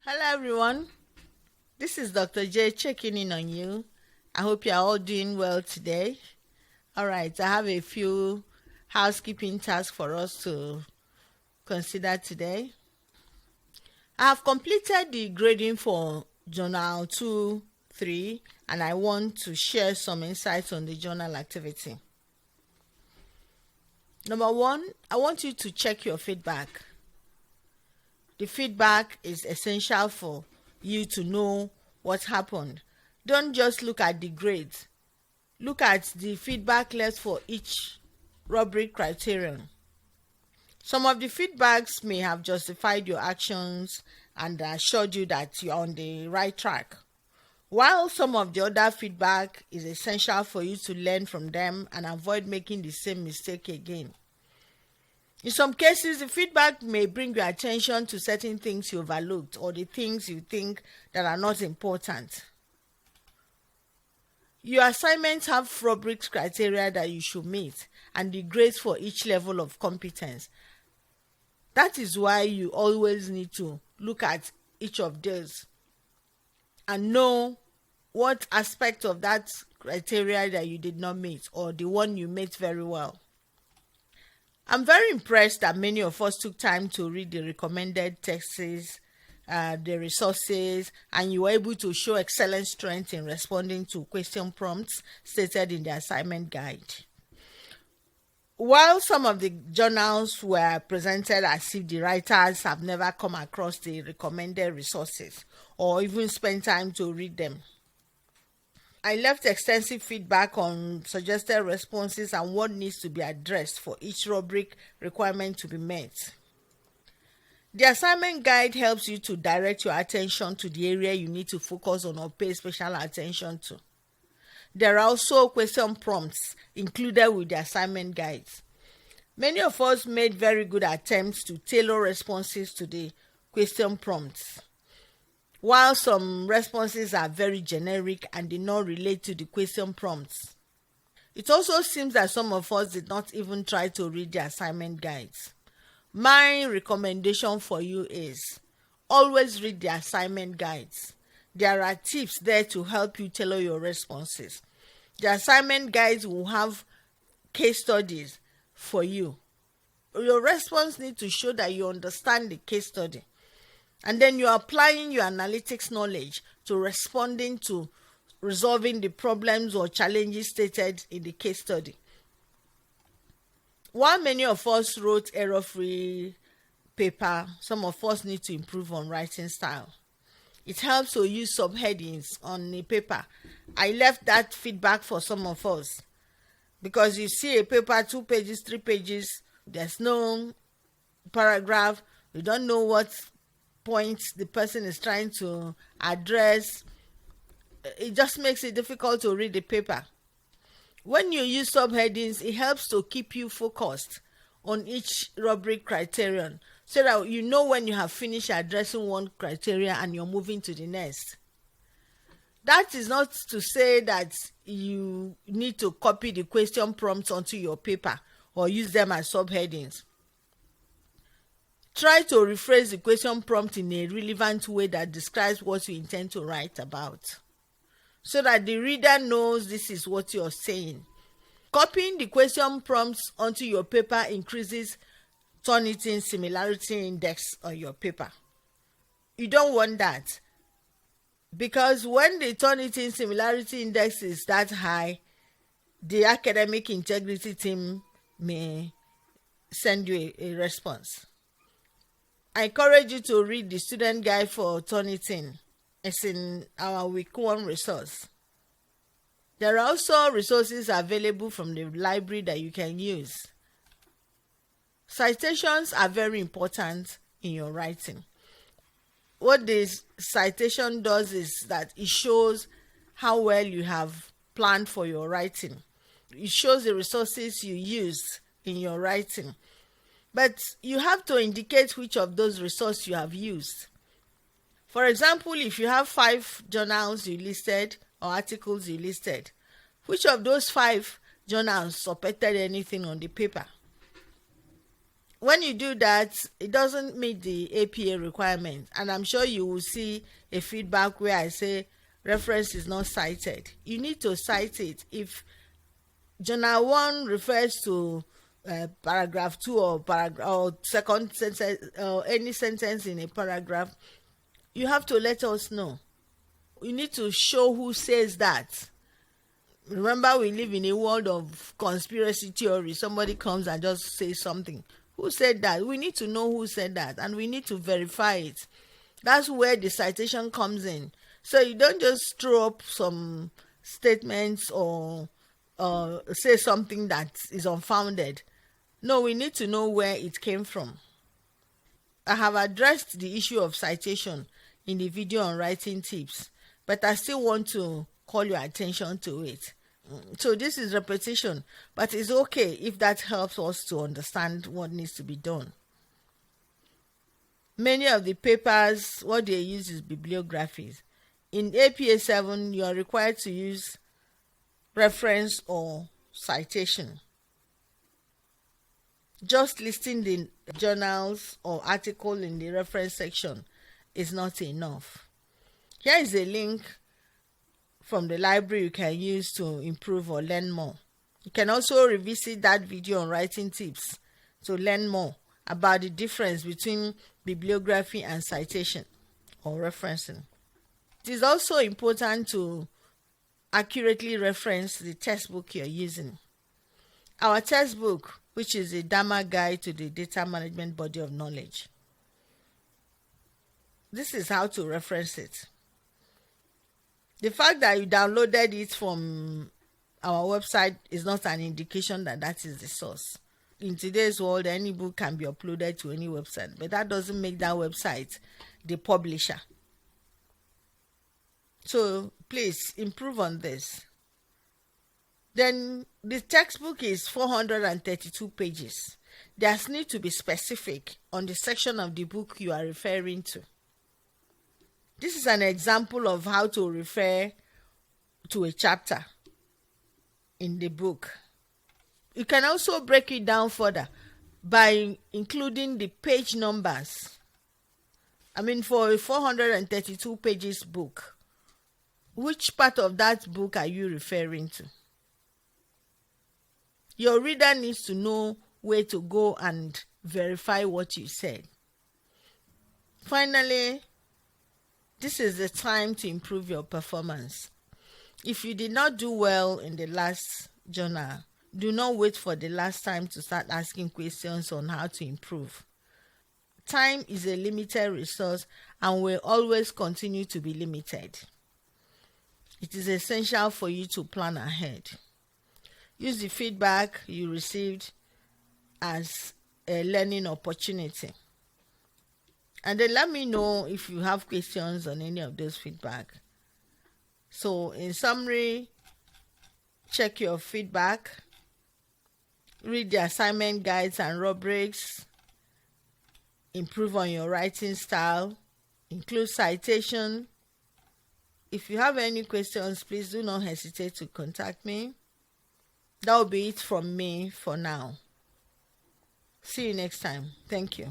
Hello, everyone. This is Dr. J checking in on you. I hope you are all doing well today. All right, I have a few housekeeping tasks for us to consider today. I have completed the grading for Journal 2, 3, and I want to share some insights on the journal activity. Number one, I want you to check your feedback. The feedback is essential for you to know what happened. Don't just look at the grades. Look at the feedback left for each rubric criterion. Some of the feedbacks may have justified your actions and assured you that you're on the right track, while some of the other feedback is essential for you to learn from them and avoid making the same mistake again. In some cases, the feedback may bring your attention to certain things you overlooked or the things you think that are not important. Your assignments have rubrics criteria that you should meet and the grades for each level of competence. That is why you always need to look at each of those and know what aspect of that criteria that you did not meet or the one you met very well. I'm very impressed that many of us took time to read the recommended texts, the resources, and you were able to show excellent strength in responding to question prompts stated in the assignment guide. While some of the journals were presented as if the writers have never come across the recommended resources or even spent time to read them, I left extensive feedback on suggested responses and what needs to be addressed for each rubric requirement to be met. The assignment guide helps you to direct your attention to the area you need to focus on or pay special attention to. There are also question prompts included with the assignment guides. Many of us made very good attempts to tailor responses to the question prompts, while some responses are very generic and did not relate to the question prompts. It also seems that some of us did not even try to read the assignment guides. My recommendation for you is always read the assignment guides. There are tips there to help you tailor your responses. The assignment guides will have case studies for you. Your response needs to show that you understand the case study. And then you're applying your analytics knowledge to responding to resolving the problems or challenges stated in the case study. While many of us wrote error-free paper, some of us need to improve on writing style. It helps to use subheadings on a paper. I left that feedback for some of us because you see a paper, 2 pages, 3 pages, there's no paragraph, you don't know what points the person is trying to address. It just makes it difficult to read the paper. When you use subheadings, it helps to keep you focused on each rubric criterion so that you know when you have finished addressing one criteria and you're moving to the next. That is not to say that you need to copy the question prompts onto your paper or use them as subheadings. Try to rephrase the question prompt in a relevant way that describes what you intend to write about, so that the reader knows this is what you're saying. Copying the question prompts onto your paper increases Turnitin similarity index on your paper. You don't want that, because when the Turnitin similarity index is that high, the academic integrity team may send you a response. I encourage you to read the student guide for Turnitin. It's in our week 1 resource. There are also resources available from the library that you can use. Citations are very important in your writing. What this citation does is that it shows how well you have planned for your writing. It shows the resources you used in your writing. But you have to indicate which of those resources you have used. For example, if you have 5 journals you listed or articles you listed, which of those 5 journals supported anything on the paper? When you do that, it doesn't meet the APA requirement, and I'm sure you will see a feedback where I say reference is not cited. You need to cite it. If Journal 1 refers to paragraph 2 or second sentence or any sentence in a paragraph, you have to let us know. You need to show who says that. Remember, we live in a world of conspiracy theory. Somebody comes and just says something. Who said that? We need to know who said that, and we need to verify it. That's where the citation comes in. So you don't just throw up some statements or say something that is unfounded. No, we need to know where it came from. I have addressed the issue of citation in the video on writing tips, but I still want to call your attention to it. So this is repetition, but it's okay if that helps us to understand what needs to be done. Many of the papers, what they use is bibliographies. In APA 7, you are required to use reference or citation. Just listing the journals or article in the reference section is not enough. Here is a link from the library you can use to improve or learn more. You can also revisit that video on writing tips to learn more about the difference between bibliography and citation or referencing. It is also important to accurately reference the textbook you're using. Our textbook, which is a DAMA guide to the data management body of knowledge. This is how to reference it. The fact that you downloaded it from our website is not an indication that that is the source. In today's world, any book can be uploaded to any website, but that doesn't make that website the publisher. So please improve on this. Then the textbook is 432 pages. There's need to be specific on the section of the book you are referring to. This is an example of how to refer to a chapter in the book. You can also break it down further by including the page numbers. For a 432 pages book, which part of that book are you referring to? Your reader needs to know where to go and verify what you said. Finally, this is the time to improve your performance. If you did not do well in the last journal, do not wait for the last time to start asking questions on how to improve. Time is a limited resource and will always continue to be limited. It is essential for you to plan ahead. Use the feedback you received as a learning opportunity. And then let me know if you have questions on any of those feedback. So in summary, check your feedback, read the assignment guides and rubrics, improve on your writing style, include citation. If you have any questions, please do not hesitate to contact me. That will be it from me for now. See you next time. Thank you.